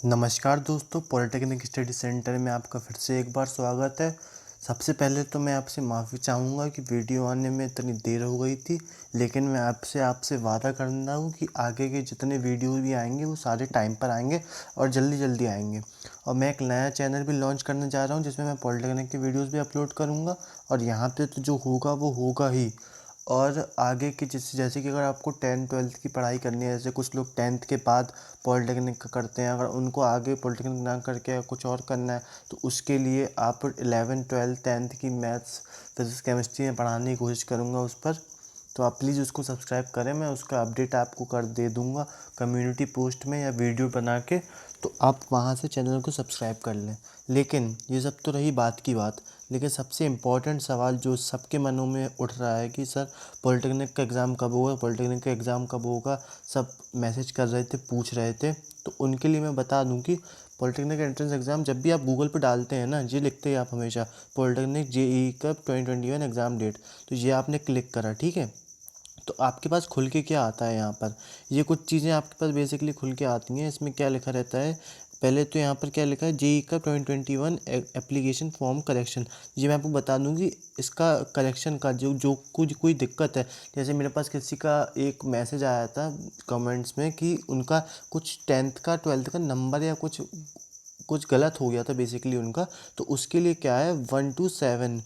नमस्कार दोस्तों, polytechnic study centre में आपका फिर से एक बार स्वागत है। सबसे पहले तो मैं आपसे माफ़ी चाहूँगा कि वीडियो आने में इतनी देर हो गई थी, लेकिन मैं आपसे वादा करता हूँ कि आगे के जितने वीडियो भी आएंगे वो सारे टाइम पर आएंगे और जल्दी जल्दी आएंगे। और मैं एक नया चैनल भी लॉन्च करने जा रहा हूँ जिसमें मैं पॉलिटेक्निक के वीडियोज़ भी अपलोड करूँगा और यहाँ पर तो जो होगा वो होगा ही। और आगे की जैसे कि अगर आपको 10-12 की पढ़ाई करनी है, जैसे कुछ लोग 10th के बाद पॉलिटेक्निक करते हैं, अगर उनको आगे पॉलिटेक्निक ना करके कुछ और करना है तो उसके लिए आप 11, 12, 10th की मैथ्स, फिजिक्स, केमिस्ट्री में पढ़ाने की कोशिश करूँगा उस पर। तो आप प्लीज़ उसको सब्सक्राइब करें, मैं उसका अपडेट आपको कर दे दूँगा कम्युनिटी पोस्ट में या वीडियो बना के, तो आप वहाँ से चैनल को सब्सक्राइब कर लें। लेकिन ये सब तो रही बात की बात, लेकिन सबसे इम्पोर्टेंट सवाल जो सबके मनों में उठ रहा है कि सर पॉलिटेक्निक का एग्ज़ाम कब होगा, पॉलिटेक्निक का एग्ज़ाम कब होगा, सब मैसेज कर रहे थे, पूछ रहे थे। तो उनके लिए मैं बता दूं कि पॉलिटेक्निक एंट्रेंस एग्ज़ाम जब भी आप गूगल पे डालते हैं ना, ये लिखते हैं आप हमेशा पॉलिटेक्निक जेईई का 2021 एग्ज़ाम डेट, तो ये आपने क्लिक करा, ठीक है। तो आपके पास खुल के क्या आता है यहाँ पर, ये कुछ चीज़ें आपके पास बेसिकली खुल के आती हैं। इसमें क्या लिखा रहता है, पहले तो यहाँ पर क्या लिखा है, जेईई का 2021 एप्लीकेशन फॉर्म करेक्शन। ये मैं आपको बता दूँ कि इसका करेक्शन का जो कुछ कोई दिक्कत है, जैसे मेरे पास किसी का एक मैसेज आया था कमेंट्स में कि उनका कुछ 10th का 12th का नंबर या कुछ कुछ गलत हो गया था बेसिकली उनका। तो उसके लिए क्या है, 1 to 7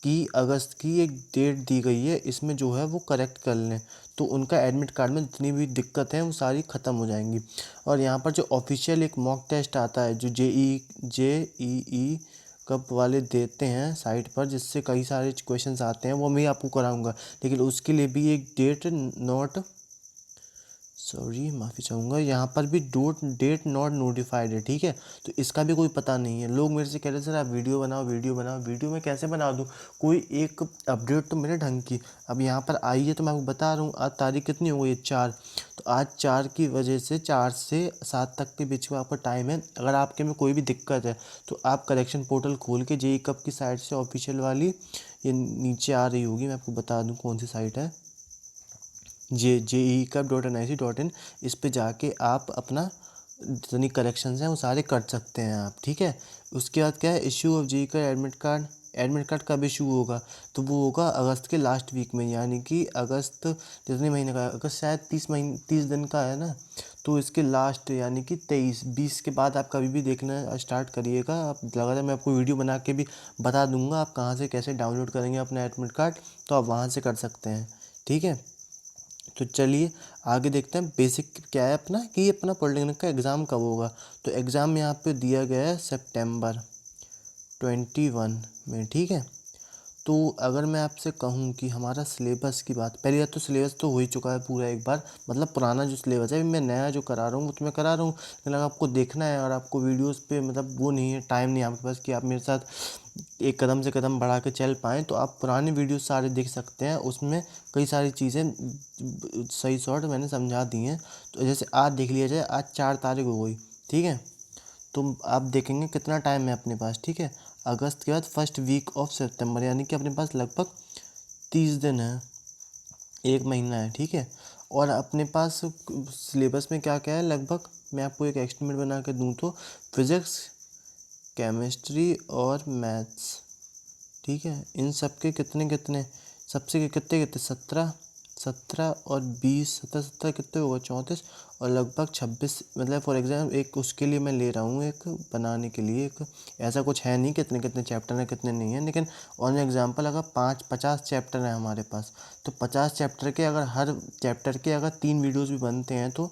की अगस्त की एक डेट दी गई है, इसमें जो है वो करेक्ट कर लें तो उनका एडमिट कार्ड में जितनी भी दिक्कत है वो सारी ख़त्म हो जाएंगी। और यहाँ पर जो ऑफिशियल एक मॉक टेस्ट आता है जो जेईई कब वाले देते हैं साइट पर, जिससे कई सारे क्वेश्चंस आते हैं, वो मैं आपको कराऊंगा। लेकिन उसके लिए भी एक माफ़ी चाहूँगा, यहाँ पर भी डेट नॉट नोटिफाइड है, ठीक है। तो इसका भी कोई पता नहीं है। लोग मेरे से कह रहे हैं सर आप वीडियो बनाओ, वीडियो बनाओ। वीडियो मैं कैसे बना दूँ, कोई एक अपडेट तो मेरे ढंग की अब यहाँ पर आई है। तो मैं आपको बता रहा हूँ, आज तारीख कितनी हो गई है, 4। तो आज 4 की वजह से 4 से 7 तक के बीच में आपका टाइम है। अगर आपके में कोई भी दिक्कत है तो आप करेक्शन पोर्टल खोल के जेईई कब की साइट से ऑफिशियल वाली, ये नीचे आ रही होगी, मैं आपको बता दूँ कौन सी साइट है, JEE.NIC.in, इस पे जाके आप अपना जितनी करेक्शंस हैं वो सारे कर सकते हैं आप, ठीक है। उसके बाद क्या है, इशू ऑफ जेईई का एडमिट कार्ड कब इशू होगा, तो वो होगा अगस्त के लास्ट वीक में, यानी कि अगस्त जितने महीने का है, अगस्त शायद 30 दिन का है ना, तो इसके लास्ट यानी कि 23-20 के बाद आप कभी भी देखना स्टार्ट करिएगा। आप लगातार मैं आपको वीडियो बना के भी बता दूंगा आप कहाँ से कैसे डाउनलोड करेंगे अपना एडमिट कार्ड, तो आप वहाँ से कर सकते हैं, ठीक है। तो चलिए आगे देखते हैं बेसिक क्या है अपना, कि अपना पॉलिटेक्निक का एग्ज़ाम कब होगा। तो एग्ज़ाम यहाँ पे दिया गया है सितंबर 21 में, ठीक है। तो अगर मैं आपसे कहूँ कि हमारा सिलेबस की बात, पहली बात तो सिलेबस तो हो ही चुका है पूरा एक बार, मतलब पुराना जो सिलेबस है, मैं नया जो करा रहा हूँ वो तो मैं करा रहा हूँ। लेकिन अगर आपको देखना है और आपको वीडियोस पे मतलब वो नहीं है, टाइम नहीं है आपके पास कि आप मेरे साथ एक कदम से कदम बढ़ा के चल पाएँ, तो आप पुराने वीडियो सारे देख सकते हैं। उसमें कई सारी चीज़ें सही शॉर्ट मैंने समझा दी हैं। तो जैसे आज देख लिया जाए, आज 4 तारीख हो गई, ठीक है। तो आप देखेंगे कितना टाइम है अपने पास, ठीक है। अगस्त के बाद फर्स्ट वीक ऑफ सितंबर, यानी कि अपने पास लगभग 30 दिन है, एक महीना है, ठीक है। और अपने पास सिलेबस में क्या क्या है लगभग, मैं आपको एक एस्टिमेट बना के दूँ तो फिज़िक्स, केमिस्ट्री और मैथ्स, ठीक है, इन सब के कितने कितने, सबसे के कितने कितने 17 17 और 20, 17 कितने होगा 34 और लगभग 26, मतलब फॉर एग्जाम्पल एक उसके लिए मैं ले रहा हूँ, एक बनाने के लिए, एक ऐसा कुछ है नहीं कितने कितने चैप्टर हैं कितने नहीं हैं, लेकिन ऑन एग्जाम्पल अगर 50 चैप्टर हैं हमारे पास, तो 50 चैप्टर के अगर हर चैप्टर के अगर 3 वीडियोज़ भी बनते हैं, तो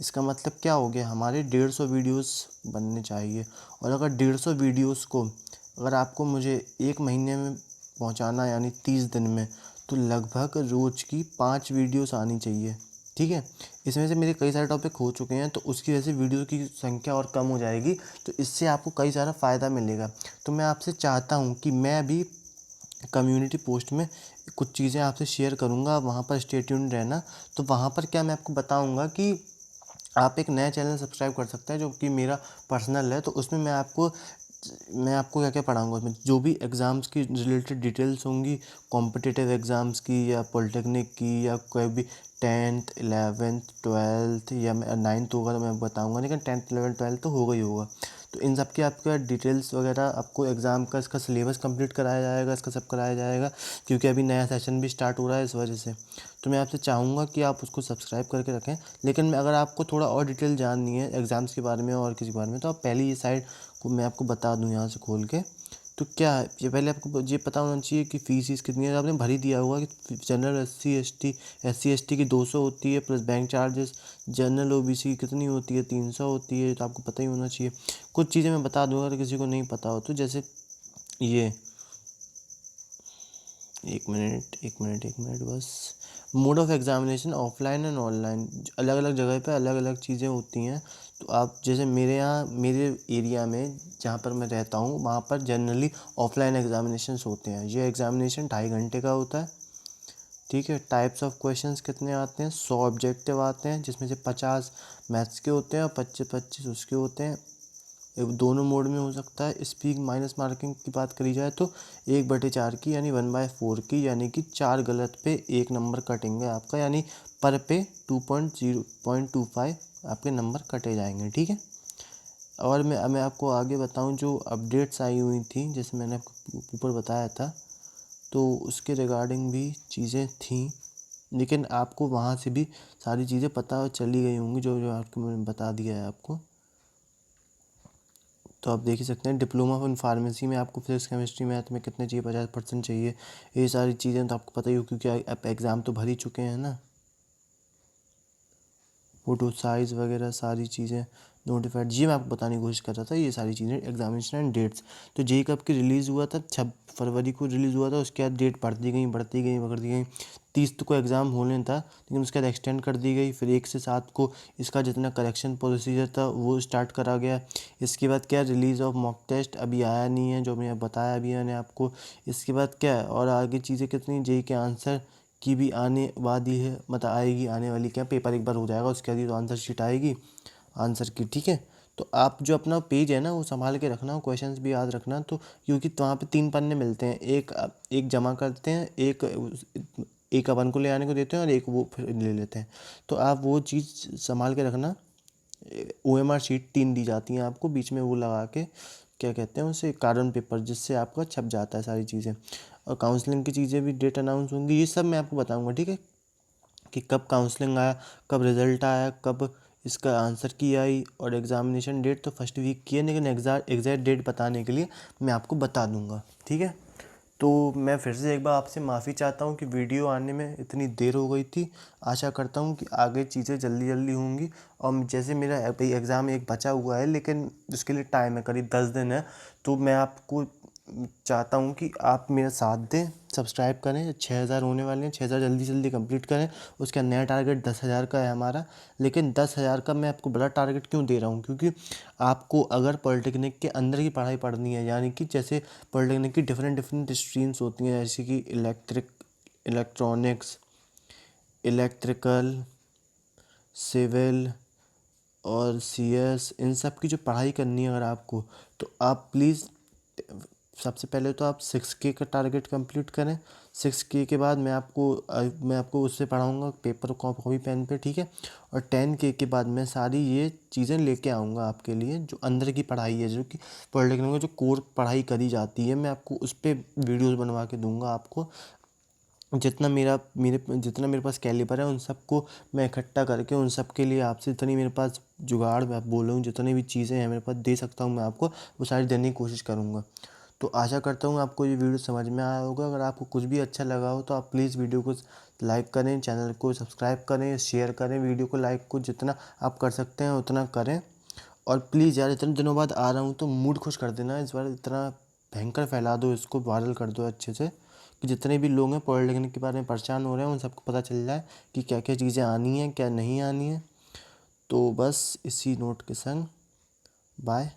इसका मतलब क्या हो गया, हमारे 150 वीडियोज़ बनने चाहिए। और अगर 150 वीडियोज़ को अगर आपको मुझे एक महीने में पहुंचाना यानी 30 दिन में, तो लगभग रोज़ की 5 वीडियोस आनी चाहिए, ठीक है। इसमें से मेरे कई सारे टॉपिक हो चुके हैं, तो उसकी वजह से वीडियो की संख्या और कम हो जाएगी, तो इससे आपको कई सारा फ़ायदा मिलेगा। तो मैं आपसे चाहता हूँ कि मैं भी कम्युनिटी पोस्ट में कुछ चीज़ें आपसे शेयर करूँगा, वहाँ पर स्टे ट्यून्ड रहना। तो वहाँ पर क्या मैं आपको बताऊँगा कि आप एक नया चैनल सब्सक्राइब कर सकते हैं जो कि मेरा पर्सनल है, तो उसमें मैं आपको मैं आपको क्या क्या पढ़ाऊँगा उसमें, जो भी एग्ज़ाम्स की रिलेटेड डिटेल्स होंगी, कॉम्पिटिटिव एग्ज़ाम्स की या पॉलिटेक्निक की या कोई भी 10th 11th 12th या 9th होगा तो मैं बताऊँगा, लेकिन 10th 11th 12th तो होगा ही होगा। तो इन सब की आपका डिटेल्स वगैरह आपको एग्ज़ाम का इसका सिलेबस कंप्लीट कराया जाएगा, इसका सब कराया जाएगा, क्योंकि अभी नया सेशन भी स्टार्ट हो रहा है इस वजह से। तो मैं आपसे चाहूँगा कि आप उसको सब्सक्राइब करके रखें। लेकिन अगर आपको थोड़ा और डिटेल जाननी है एग्ज़ाम्स के बारे में और किसी के बारे में, तो आप पहले ये साइड को मैं आपको बता दूँ यहाँ से खोल के। तो क्या है, ये पहले आपको ये पता होना चाहिए कि फ़ीस कितनी है। आपने भर ही दिया होगा कि general S C S T की 200 होती है plus bank charges. General O B C की कितनी होती है, 300 होती है। तो आपको पता ही होना चाहिए। कुछ चीज़ें मैं बता दूंगा अगर किसी को नहीं पता हो तो, जैसे ये, एक मिनट बस। Mode of examination offline and online, अलग अलग जगह पे अलग अलग चीज़ें होती हैं। तो आप जैसे मेरे यहाँ मेरे एरिया में जहाँ पर मैं रहता हूँ वहाँ पर जनरली ऑफलाइन एग्ज़ामिनेशंस होते हैं। ये एग्ज़ामिनेशन 2.5 घंटे का होता है, ठीक है। टाइप्स ऑफ क्वेश्चंस कितने आते हैं, 100 ऑब्जेक्टिव आते हैं, जिसमें से 50 मैथ्स के होते हैं और 25 उसके होते हैं। दोनों मोड में हो सकता है। स्पीक माइनस मार्किंग की बात करी जाए तो 1/4 की यानी 1/4 की, यानी कि 4 गलत पे 1 नंबर कटेंगे आपका, यानी पर पे 2.25 आपके नंबर कटे जाएंगे, ठीक है। और मैं आपको आगे बताऊं, जो अपडेट्स आई हुई थी जैसे मैंने आपको ऊपर बताया था, तो उसके रिगार्डिंग भी चीज़ें थी, लेकिन आपको वहाँ से भी सारी चीज़ें पता चली गई होंगी जो जो आपको मैंने बता दिया है आपको। तो आप देख ही सकते हैं, डिप्लोमा इन फार्मेसी में आपको फिजिक्स केमिस्ट्री मैथ में कितने चाहिए, 50% चाहिए। ये सारी चीज़ें तो आपको पता ही हो, क्योंकि आप एग्ज़ाम तो भर ही चुके हैं ना। फ़ोटो साइज़ वगैरह सारी चीज़ें नोटिफाइड, ये मैं आपको बताने की कोशिश कर रहा था। ये सारी चीज़ें एग्जामिनेशन एंड डेट्स। तो जेई कब की रिलीज़ हुआ था, 6 फरवरी को रिलीज़ हुआ था। उसके बाद डेट बढ़ती गई। 30 को एग्ज़ाम होने था, लेकिन उसके बाद एक्सटेंड कर दी गई। फिर 1 से 7 को इसका जितना करेक्शन प्रोसीजर था वो स्टार्ट करा गया। इसके बाद क्या, रिलीज़ ऑफ मॉक टेस्ट अभी आया नहीं है, जो मैंने बताया अभी मैंने आपको। इसके बाद क्या है, और आगे चीज़ें कितनी, जेई के आंसर की भी आने वाली है, मतलब आएगी, आने वाली क्या, पेपर एक बार हो जाएगा उसके बाद तो आंसर शीट आएगी आंसर की, ठीक है। तो आप जो अपना पेज है ना वो संभाल के रखना, क्वेश्चंस भी याद रखना। तो क्योंकि तो वहाँ पे 3 पन्ने मिलते हैं, एक जमा करते हैं, एक अपन को ले आने को देते हैं और एक वो फिर ले लेते हैं। तो आप वो चीज़ संभाल के रखना। OMR शीट 3 दी जाती हैं आपको, बीच में वो लगा के, क्या कहते हैं उसे, कार्बन पेपर, जिससे आपका छप जाता है सारी चीज़ें। और काउंसलिंग की चीज़ें भी, डेट अनाउंस होंगी, ये सब मैं आपको बताऊंगा, ठीक है। कि कब काउंसलिंग आया, कब रिज़ल्ट आया, कब इसका आंसर की आई, और एग्ज़ामिनेशन डेट तो फर्स्ट वीक की है, लेकिन एग्जैक्ट डेट बताने के लिए मैं आपको बता दूंगा, ठीक है। तो मैं फिर से एक बार आपसे माफ़ी चाहता हूँ कि वीडियो आने में इतनी देर हो गई थी। आशा करता हूँ कि आगे चीज़ें जल्दी जल्दी होंगी। और जैसे मेरा एग्ज़ाम एक बचा हुआ है, लेकिन उसके लिए टाइम है, करीब 10 दिन है। तो मैं आपको चाहता हूँ कि आप मेरा साथ दें, सब्सक्राइब करें। 6000 होने वाले हैं, 6000 जल्दी जल्दी कंप्लीट करें। उसका नया टारगेट 10,000 का है हमारा। लेकिन 10,000 का मैं आपको बड़ा टारगेट क्यों दे रहा हूँ, क्योंकि आपको अगर पॉलिटेक्निक के अंदर की पढ़ाई पढ़नी है, यानी कि जैसे पॉलिटेक्निक की डिफरेंट स्ट्रीम्स होती हैं, जैसे कि इलेक्ट्रॉनिक्स, इलेक्ट्रिकल, सिविल और CS, इन सब की जो पढ़ाई करनी है अगर आपको, तो आप प्लीज़ सबसे पहले तो आप 6K का टारगेट कंप्लीट करें। 6K के बाद मैं आपको उससे पढ़ाऊँगा पेपर कॉपी पेन पे, ठीक है। और 10K के बाद मैं सारी ये चीज़ें लेके आऊँगा आपके लिए, जो अंदर की पढ़ाई है, जो कि पॉलिटेक्निक में जो कोर पढ़ाई करी जाती है, मैं आपको उस पर वीडियोज़ बनवा के दूँगा आपको। जितना मेरे पास कैलिपर है उन सबको मैं इकट्ठा करके, उन सब के लिए आपसे जितनी मेरे पास जुगाड़, मैं आप बोलूँ जितनी भी चीज़ें हैं मेरे पास दे सकता हूँ मैं आपको, वो सारी देने की कोशिश करूँगा। तो आशा करता हूँ आपको ये वीडियो समझ में आया होगा। अगर आपको कुछ भी अच्छा लगा हो तो आप प्लीज़ वीडियो को लाइक करें, चैनल को सब्सक्राइब करें, शेयर करें, वीडियो को लाइक को जितना आप कर सकते हैं उतना करें। और प्लीज़ यार, इतने दिनों बाद आ रहा हूँ तो मूड खुश कर देना इस बार, इतना भयंकर फैला दो इसको, वायरल कर दो अच्छे से, कि जितने भी लोग हैं पॉलिटेक्निक के बारे में परेशान हो रहे हैं उन सबको पता चल जाए कि क्या क्या चीज़ें आनी हैं क्या नहीं आनी है। तो बस इसी नोट के संग बाय।